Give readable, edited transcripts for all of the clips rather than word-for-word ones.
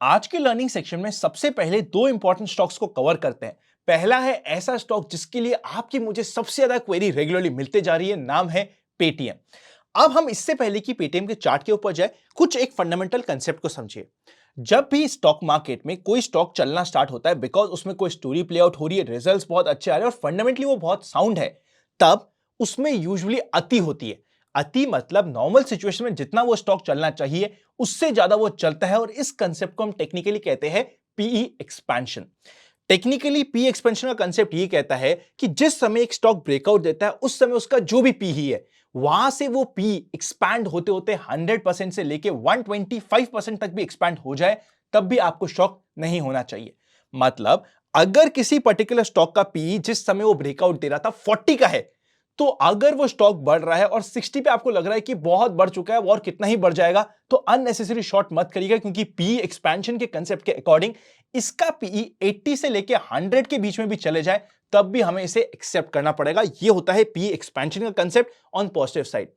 आज के learning section में सबसे पहले दो इंपॉर्टेंट स्टॉक्स को कवर करते हैं। पहला है ऐसा स्टॉक जिसके लिए आपकी मुझे सबसे ज्यादा क्वेरी रेगुलरली मिलते जा रही है, नाम है पेटीएम। अब हम इससे पहले कि पेटीएम के चार्ट के ऊपर जाए, कुछ एक फंडामेंटल कंसेप्ट को समझिए। जब भी स्टॉक मार्केट में कोई स्टॉक चलना स्टार्ट होता है, बिकॉज उसमें कोई स्टोरी प्ले आउट हो रही है, रिजल्ट्स बहुत अच्छे आ रहे हैं और फंडामेंटली वो बहुत साउंड है, तब उसमें यूजुअली अति होती है। अति मतलब नॉर्मल सिचुएशन में जितना वो स्टॉक चलना चाहिए उससे ज्यादा वो चलता है, और इस कंसेप्ट को हम टेक्निकली कहते हैं PE expansion. Technically P expansion का कंसेप्ट ये कहता है कि जिस समय एक स्टॉक ब्रेकआउट देता है उस समय उसका जो भी पी ही है, वहां से वो पी एक्सपैंड होते होते 100% से लेके 125% तक भी एक्सपैंड हो जाए, तब भी आपको शॉक नहीं होना चाहिए। मतलब अगर किसी पर्टिकुलर स्टॉक का पी जिस समय वो ब्रेकआउट दे रहा था 40 का है, तो अगर वो स्टॉक बढ़ रहा है और 60 पे आपको लग रहा है कि बहुत बढ़ चुका है और कितना ही बढ़ जाएगा, तो अननेसेसरी शॉर्ट मत करिएगा, क्योंकि पी एक्सपेंशन के कंसेप्ट के अकॉर्डिंग इसका पीई 80 से लेके 100 के बीच में भी चले जाए तब भी हमें इसे एक्सेप्ट करना पड़ेगा। यह होता है पी एक्सपेंशन का कंसेप्ट ऑन पॉजिटिव साइड।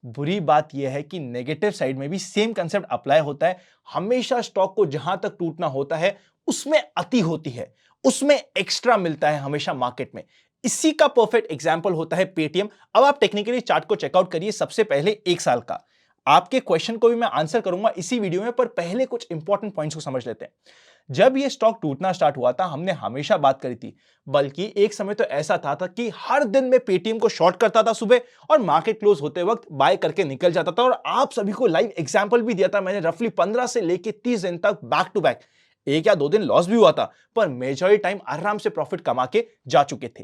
बुरी बात यह है कि नेगेटिव साइड में भी सेम कंसेप्ट अप्लाई होता है। हमेशा स्टॉक को जहां तक टूटना होता है उसमें अति होती है, उसमें एक्स्ट्रा मिलता है हमेशा मार्केट में। इसी का परफेक्ट एग्जांपल होता है पेटीएम। अब आप टेक्निकली चार्ट को चेकआउट करिए, सबसे पहले 1 साल का। आपके क्वेश्चन को भी मैं आंसर करूंगा इसी वीडियो में, पर पहले कुछ इंपॉर्टेंट पॉइंट्स को समझ लेते हैं। जब ये स्टॉक टूटना स्टार्ट हुआ था, हमने हमेशा बात करी थी, बल्कि एक समय तो ऐसा था कि हर दिन में पेटीएम को शॉर्ट करता था सुबह, और मार्केट क्लोज होते वक्त बाय करके निकल जाता था। और आप सभी को लाइव एग्जांपल भी दिया था मैंने, रफली 15 से लेके 30 दिन तक बैक टू बैक। एक या दो दिन लॉस भी हुआ था, पर मेजॉरिटी टाइम आराम से प्रॉफिट कमा के जा चुके थे।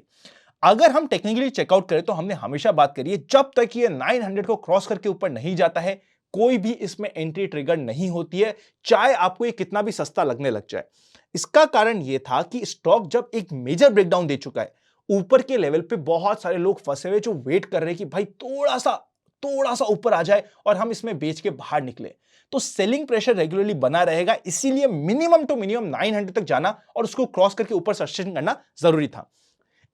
अगर हम टेक्निकली चेकआउट करें तो हमने हमेशा बात करी है, जब तक ये 900 को क्रॉस करके ऊपर नहीं जाता है, कोई भी इसमें एंट्री ट्रिगर नहीं होती है, चाहे आपको ये कितना भी सस्ता लगने लग जाए। इसका कारण यह था कि स्टॉक जब एक मेजर ब्रेकडाउन दे चुका है, ऊपर के लेवल पे बहुत सारे लोग फंसे हुए जो वेट कर रहे हैं कि भाई थोड़ा सा ऊपर आ जाए और हम इसमें बेच के बाहर निकले। तो सेलिंग प्रेशर रेगुलरली बना रहेगा, इसीलिए मिनिमम टू मिनिमम 900 तक जाना और उसको क्रॉस करके ऊपर सस्टेन करना जरूरी था।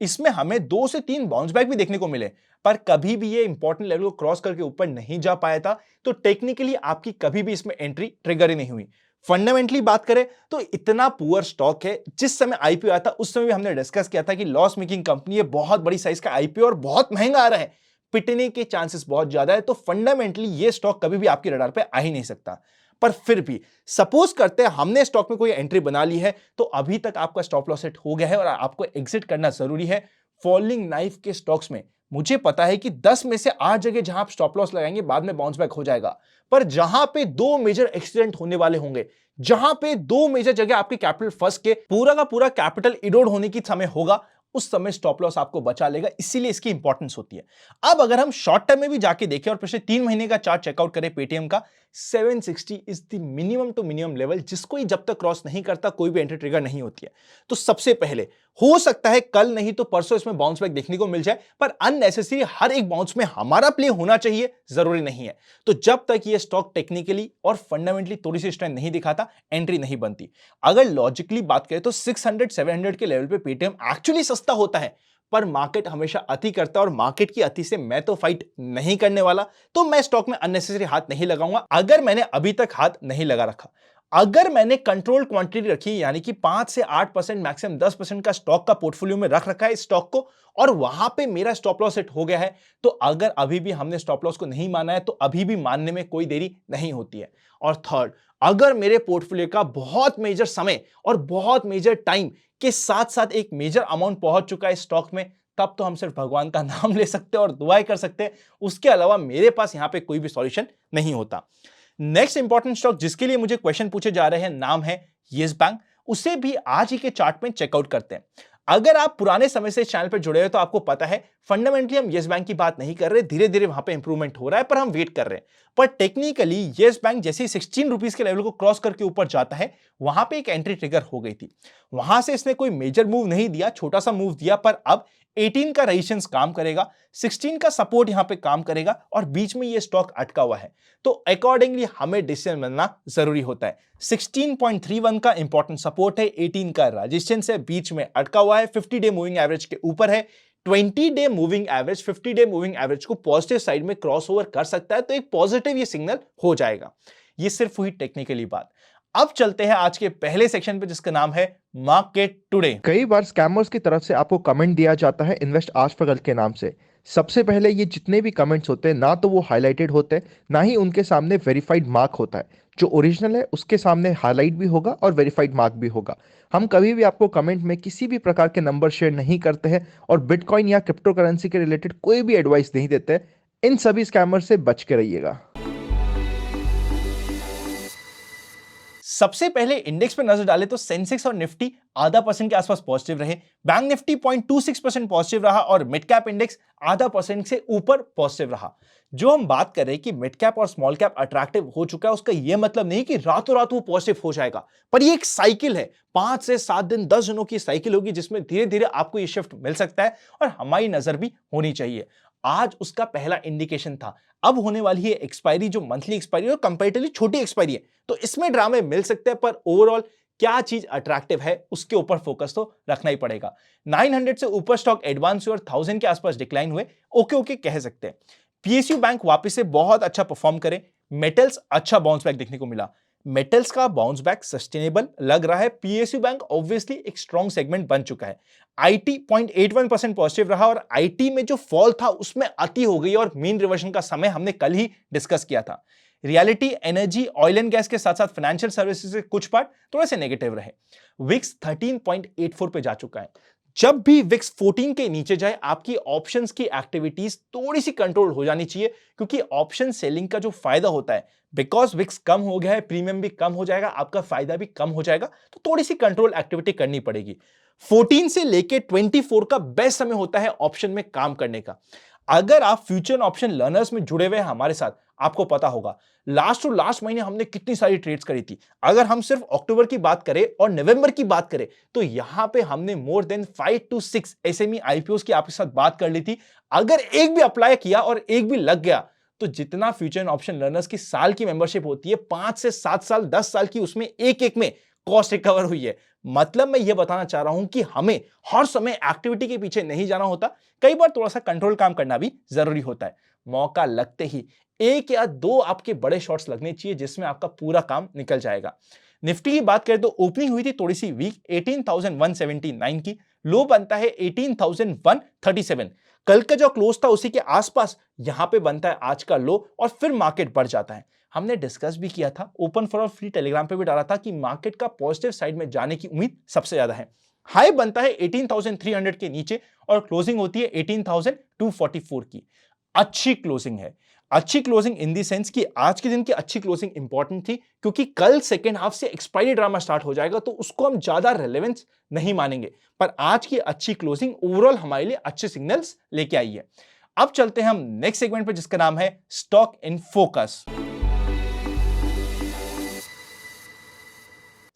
इसमें हमें 2 से 3 बाउंस बैक भी देखने को मिले, पर कभी भी ये इंपॉर्टेंट लेवल को क्रॉस करके ऊपर नहीं जा पाया था। तो टेक्निकली आपकी कभी भी इसमें एंट्री ट्रिगर ही नहीं हुई। फंडामेंटली बात करें तो इतना पुअर स्टॉक है। जिस समय आईपीओ आया था उस समय भी हमने डिस्कस किया था कि लॉस मेकिंग कंपनी है, बहुत बड़ी साइज का आईपीओ और बहुत महंगा आ रहा है, पिटने के चांसेस बहुत ज्यादा है। तो फंडामेंटली ये स्टॉक कभी भी आपके रडार पे आ ही नहीं सकता। पर फिर भी सपोज करते हैं हमने स्टॉक में कोई एंट्री बना ली है, तो अभी तक आपका स्टॉप लॉस सेट हो गया है और आपको एग्जिट करना जरूरी है। फॉलिंग नाइफ के स्टॉक्स में मुझे पता है कि 10 में से 8 जगह जहां आप स्टॉप लॉस लगाएंगे बाद में बाउंस बैक हो जाएगा, पर जहां पे 2 मेजर एक्सीडेंट होने वाले होंगे, जहां पे 2 मेजर जगह आपके कैपिटल फंस के पूरा का पूरा कैपिटल इरोड होने की समय होगा, उस समय स्टॉप लॉस आपको बचा लेगा। इसीलिए इसकी इंपॉर्टेंस होती है। अब अगर हम शॉर्ट टर्म में भी जाके देखें और पिछले 3 महीने का चार्ट चेकआउट करें पेटीएम का, 760 is the minimum to minimum level, जिसको ही जब तक क्रॉस नहीं करता कोई भी एंट्री ट्रिगर नहीं होती है। तो सबसे पहले हो सकता है कल नहीं तो परसों इसमें बाउंस बैक देखने को मिल जाए, पर अननेसेसरी हर एक बाउंस में हमारा प्ले होना चाहिए जरूरी नहीं है। तो जब तक ये स्टॉक टेक्निकली और फंडामेंटली थोड़ी सी स्ट्रेंथ नहीं दिखाता, एंट्री नहीं बनती। अगर लॉजिकली बात करें तो 600-700 के लेवल पे पेटीएम एक्चुअली सस्ता होता है, पर मार्केट हमेशा अति करता है और मार्केट की अति से मैं तो फाइट नहीं करने वाला। तो मैं स्टॉक में अननेसेसरी हाथ नहीं लगाऊंगा अगर मैंने अभी तक हाथ नहीं लगा रखा। अगर मैंने कंट्रोल क्वांटिटी रखी, यानी कि 5 से 8% मैक्सिमम 10% का स्टॉक का पोर्टफोलियो में रख रखा है इस स्टॉक को, और वहां पे मेरा स्टॉप लॉस सेट हो गया है, तो अगर अभी भी हमने स्टॉप लॉस को नहीं माना है तो अभी भी मानने में कोई देरी नहीं होती है। और थर्ड, अगर मेरे पोर्टफोलियो का बहुत मेजर समय और बहुत मेजर टाइम के साथ साथ एक मेजर अमाउंट पहुंच चुका है स्टॉक में, तब तो हम सिर्फ भगवान का नाम ले सकते हैं और दुआएं कर सकते हैं। उसके अलावा मेरे पास यहां पे कोई भी सॉल्यूशन नहीं होता। नेक्स्ट इंपॉर्टेंट स्टॉक जिसके लिए मुझे क्वेश्चन पूछे जा रहे हैं, नाम है येस बैंक। उसे भी आज ही के चार्ट में चेकआउट करते हैं। अगर आप पुराने समय से इस चैनल पर जुड़े हो तो आपको पता है फंडामेंटली हम येस बैंक की बात नहीं कर रहे, धीरे धीरे वहां पे इंप्रूवमेंट हो रहा है, पर हम वेट कर रहे हैं। पर टेक्निकली येस बैंक जैसे 16 रुपीज के लेवल को क्रॉस करके ऊपर जाता है, वहां पे एक एंट्री ट्रिगर हो गई थी। वहां से इसने कोई मेजर मूव नहीं दिया, छोटा सा मूव दिया, पर अब 18 का रेजिस्टेंस काम करेगा, 16 का सपोर्ट यहां पे काम करेगा और बीच में ये स्टॉक अटका हुआ है। तो अकॉर्डिंगली हमें डिसीजन बनना जरूरी होता है। 16.31 का इंपॉर्टेंट सपोर्ट है, 18 का रेजिस्टेंस है, बीच में अटका हुआ है, 50 डे मूविंग एवरेज के ऊपर है। 20 day moving average 50 day moving average को पॉजिटिव साइड में क्रॉस ओवर कर सकता है, तो एक पॉजिटिव ये सिग्नल हो जाएगा। ये सिर्फ हुई टेक्निकली बात। अब चलते हैं आज के पहले सेक्शन पे जिसका नाम है मार्केट टुडे। कई बार स्कैमर्स की तरफ से आपको कमेंट दिया जाता है इन्वेस्ट आज पर कल के नाम से। सबसे पहले ये जितने भी कमेंट्स होते हैं ना तो वो हाईलाइटेड होते हैं ना ही उनके सामने वेरीफाइड मार्क होता है। जो ओरिजिनल है उसके सामने हाईलाइट भी होगा और वेरीफाइड मार्क भी होगा। हम कभी भी आपको कमेंट में किसी भी प्रकार के नंबर शेयर नहीं करते हैं और बिटकॉइन या क्रिप्टो करेंसी के रिलेटेड कोई भी एडवाइस नहीं देते हैं। इन सभी स्कैमर से बच के रहिएगा। सबसे पहले इंडेक्स पे नजर डाले तो सेंसेक्स और निफ्टी आधा परसेंट के आसपास पॉजिटिव रहे। बैंक निफ्टी 0.26% पॉजिटिव रहा और मिड कैप इंडेक्स आधा परसेंट से ऊपर पॉजिटिव रहा। जो हम बात कर रहे हैं कि मिड कैप और स्मॉल कैप अट्रैक्टिव हो चुका है, उसका यह मतलब नहीं कि रातों रात वो पॉजिटिव हो जाएगा, पर ये एक साइकिल है। 5 से 7 दिन 10 दिनों की साइकिल होगी जिसमें धीरे धीरे आपको ये शिफ्ट मिल सकता है और हमारी नजर भी होनी चाहिए। आज उसका पहला इंडिकेशन था। अब होने वाली है एक्सपायरी, जो मंथली एक्सपायरी और कंपैरेटिवली छोटी एक्सपायरी है, तो इसमें ड्रामे मिल सकते हैं, पर ओवरऑल क्या चीज अट्रैक्टिव है उसके ऊपर फोकस तो रखना ही पड़ेगा। 900 से ऊपर स्टॉक एडवांस हुए और 1000 के आसपास डिक्लाइन हुए, ओके ओके कह सकते हैं। पीएसयू बैंक वापस से बहुत अच्छा परफॉर्म करे। मेटल्स अच्छा बाउंस बैक देखने को मिला। मेटल्स का बाउंस बैक सस्टेनेबल लग रहा है। पीएसयू बैंक ऑब्वियसली एक स्ट्रॉन्ग सेगमेंट बन चुका है। आईटी 0.81% पॉजिटिव रहा और आईटी में जो फॉल था उसमें अति हो गई और मीन रिवर्जन का समय हमने कल ही डिस्कस किया था। Reality, energy, oil and gas के साथ साथ फाइनेंशियल सर्विसेज के कुछ पार्ट थोड़े से नेगेटिव रहे। विक्स 13.84 पे जा चुका है। जब भी विक्स 14 के नीचे जाए आपकी ऑप्शंस की एक्टिविटीज थोड़ी सी कंट्रोल हो जानी चाहिए, क्योंकि ऑप्शन सेलिंग का जो फायदा होता है, बिकॉज विक्स कम हो गया है, प्रीमियम भी कम हो जाएगा, आपका फायदा भी कम हो जाएगा, तो थोड़ी सी कंट्रोल एक्टिविटी करनी पड़ेगी। 14 से लेके 24 का बेस्ट समय होता है ऑप्शन में काम करने का। अगर आप फ्यूचर ऑप्शन लर्नर्स में जुड़े हुए हैं हमारे साथ, आपको पता होगा लास्ट टू लास्ट महीने हमने कितनी सारी ट्रेड्स करी थी। अगर हम सिर्फ अक्टूबर की बात करें और नवंबर की बात करें तो यहां पे हमने more than 5 to 6 SME IPOs की आपके साथ बात कर ली थी। अगर एक भी अप्लाई किया और एक भी लग गया तो जितना फ्यूचर एंड ऑप्शन लर्नर्स की साल की मेंबरशिप होती है, 5 से 7 साल 10 साल की, उसमें एक एक में कॉस्ट रिकवर हुई है। मतलब मैं यह बताना चाह रहा हूं कि हमें हर समय एक्टिविटी के पीछे नहीं जाना होता, कई बार थोड़ा सा कंट्रोल काम करना भी जरूरी होता है। मौका लगते ही 1 या 2 आपके बड़े शॉट्स लगने चाहिए जिसमें आपका पूरा काम निकल जाएगा। निफ्टी की बात करें तो ओपनिंग हुई थी थोड़ी सी वीक, 18,179 की। लो बनता है 18,137। कल का जो क्लोज था उसी के आसपास यहां पे बनता है आज का लो और फिर मार्केट बढ़ जाता है। हमने डिस्कस भी किया था, open for all free Telegram पे भी डाला था कि मार्केट का पॉजिटिव साइड में जाने की उम्मीद सबसे ज्यादा है। हाई बनता है 18,300 के नीचे और क्लोजिंग होती है 18,244 की। अच्छी क्लोजिंग है। अच्छी क्लोजिंग इन दी सेंस कि आज के दिन की अच्छी क्लोजिंग इंपॉर्टेंट थी, क्योंकि कल सेकेंड हाफ से एक्सपायरी ड्रामा स्टार्ट हो जाएगा, तो उसको हम ज्यादा रेलेवेंस नहीं मानेंगे। पर आज की अच्छी क्लोजिंग ओवरऑल हमारे लिए अच्छे सिग्नल्स लेके आई है। अब चलते हैं हम नेक्स्ट सेगमेंट पे जिसका नाम है स्टॉक इन फोकस।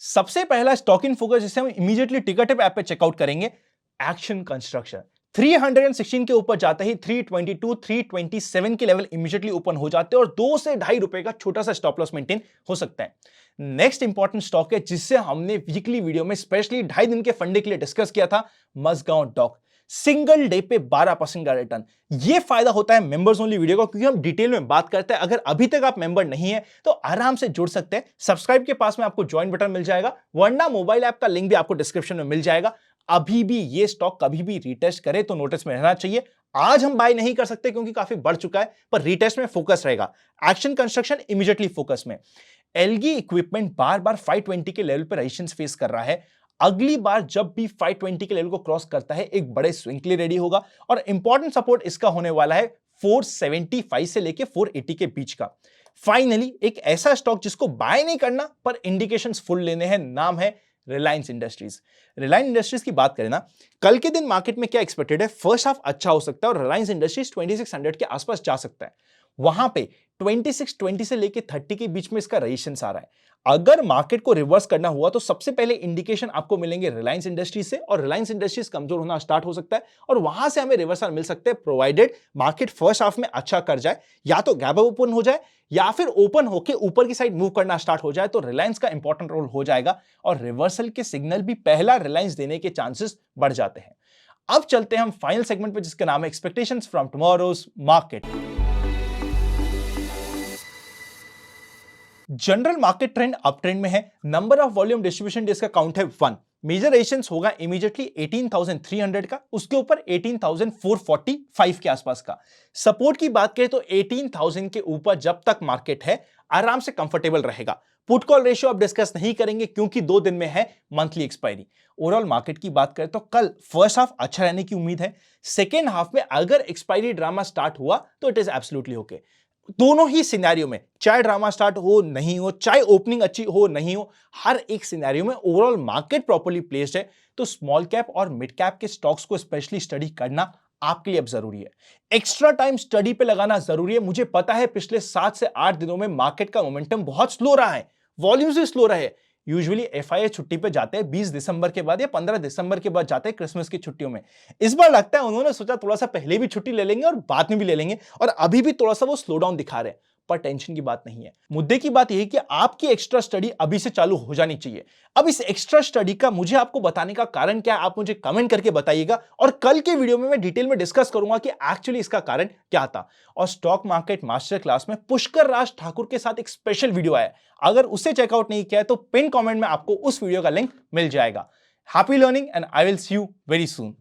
सबसे पहला स्टॉक इन फोकस जिसे हम इमीडिएटली टिकरटिप ऐप पे चेकआउट करेंगे, एक्शन कंस्ट्रक्शन। 316 के ऊपर जाता ही 322, 327 के लेवल इमीडिएटली ओपन हो जाते हैं और 2 से ₹2.5 का छोटा सा स्टॉप लॉस मेंटेन हो सकता है। नेक्स्ट इंपॉर्टेंट स्टॉक है जिससे हमने वीकली वीडियो में स्पेशली 2.5 दिन के फंडे के लिए डिस्कस किया था, मज़गांव डॉक। सिंगल डे पे 12% का रिटर्न। ये फायदा होता है मेंबर्स ओनली वीडियो का, क्योंकि हम डिटेल में बात करते हैं। अगर अभी तक आप मेंबर नहीं है तो आराम से जुड़ सकते हैं। सब्सक्राइब के पास में आपको ज्वाइन बटन मिल जाएगा, वरना मोबाइल ऐप का लिंक भी आपको डिस्क्रिप्शन में मिल जाएगा। अभी भी ये स्टॉक कभी भी रीटेस्ट करे तो नोटिस में रहना चाहिए। आज हम बाय नहीं कर सकते क्योंकि काफी बढ़ चुका है, पर रीटेस्ट में फोकस रहेगा। एक्शन कंस्ट्रक्शन इमीडिएटली फोकस में। एलगी इक्विपमेंट बार बार 520 के लेवल पर रेजिस्टेंस फेस कर रहा है। अगली बार जब भी 520 के लेवल को क्रॉस करता है एक बड़े स्विंग के लिए रेडी होगा और इंपॉर्टेंट सपोर्ट इसका होने वाला है 475 से लेके 480 के बीच का। फाइनली एक ऐसा स्टॉक जिसको बाय नहीं करना पर इंडिकेशंस फुल लेने हैं, नाम है रिलायंस इंडस्ट्रीज। रिलायंस इंडस्ट्रीज की बात करें ना, कल के दिन मार्केट में क्या एक्सपेक्टेड है, फर्स्ट हाफ अच्छा हो सकता है और रिलायंस इंडस्ट्रीज 2600 के आसपास जा सकता है। वहां पे 2620 से लेके 30 के बीच में इसका रेजिस्टेंस आ रहा है। अगर मार्केट को रिवर्स करना हुआ तो सबसे पहले इंडिकेशन आपको मिलेंगे रिलायंस इंडस्ट्रीज से, और रिलायंस इंडस्ट्रीज कमजोर होना स्टार्ट हो सकता है और वहां से हमें रिवर्सल मिल सकते हैं, प्रोवाइडेड मार्केट फर्स्ट हाफ में अच्छा कर जाए, या तो गैप ओपन हो जाए या फिर ओपन होके ऊपर की साइड मूव करना स्टार्ट हो जाए, तो रिलायंस का इंपॉर्टेंट रोल हो जाएगा और रिवर्सल के सिग्नल भी पहला रिलायंस देने के चांसेस बढ़ जाते हैं। अब चलते हैं हम फाइनल सेगमेंट पे जिसका नाम है expectations from tomorrow's market. General market trend up trend में है, number of volume distribution days का काउंट है 1, मेजर रेजिस्टेंस होगा इमीडिएटली 18,300 का, उसके ऊपर 18,445 के आसपास का। सपोर्ट की बात करें तो 18,000 के ऊपर जब तक मार्केट है आराम से कंफर्टेबल रहेगा। पुट कॉल रेशियो अब डिस्कस नहीं करेंगे क्योंकि 2 दिन में है मंथली एक्सपायरी। ओवरऑल मार्केट की बात करें तो कल फर्स्ट हाफ अच्छा रहने की उम्मीद है, सेकेंड हाफ में अगर एक्सपायरी ड्रामा स्टार्ट हुआ तो इट इज एब्सोल्युटली ओके। दोनों ही सिनेरियो में, चाहे ड्रामा स्टार्ट हो नहीं हो, चाहे ओपनिंग अच्छी हो नहीं हो, हर एक सिनेरियो में ओवरऑल मार्केट प्रॉपर्ली प्लेस्ड है। तो स्मॉल कैप और मिड कैप के स्टॉक्स को स्पेशली स्टडी करना आपके लिए अब जरूरी है। एक्स्ट्रा टाइम स्टडी पे लगाना जरूरी है। मुझे पता है पिछले 7 से 8 दिनों में मार्केट का मोमेंटम बहुत स्लो रहा है, वॉल्यूम्स भी स्लो रहे। यूजुअली एफआईआई छुट्टी पे जाते हैं 20 दिसंबर के बाद या 15 दिसंबर के बाद जाते हैं क्रिसमस की छुट्टियों में। इस बार लगता है उन्होंने सोचा थोड़ा सा पहले भी छुट्टी ले लेंगे और बाद में भी ले लेंगे, और अभी भी थोड़ा सा वो स्लो डाउन दिखा रहे हैं। पर टेंशन की बात नहीं है। मुद्दे की बात यह है कि आपकी एक्स्ट्रा स्टडी अभी से चालू हो जानी चाहिए। अब इस एक्स्ट्रा स्टडी का मुझे आपको बताने का कारण क्या है, आप मुझे कमेंट करके बताइएगा, और कल के वीडियो में मैं डिटेल में डिस्कस करूंगा कि एक्चुअली इसका कारण क्या था। और स्टॉक मार्केट मास्टर क्लास में पुष्कर राज ठाकुर के साथ एक स्पेशल वीडियो आया, अगर उसे चेकआउट नहीं किया है तो पिन कमेंट में आपको उस वीडियो का लिंक मिल जाएगा। Happy learning and I will see you very soon.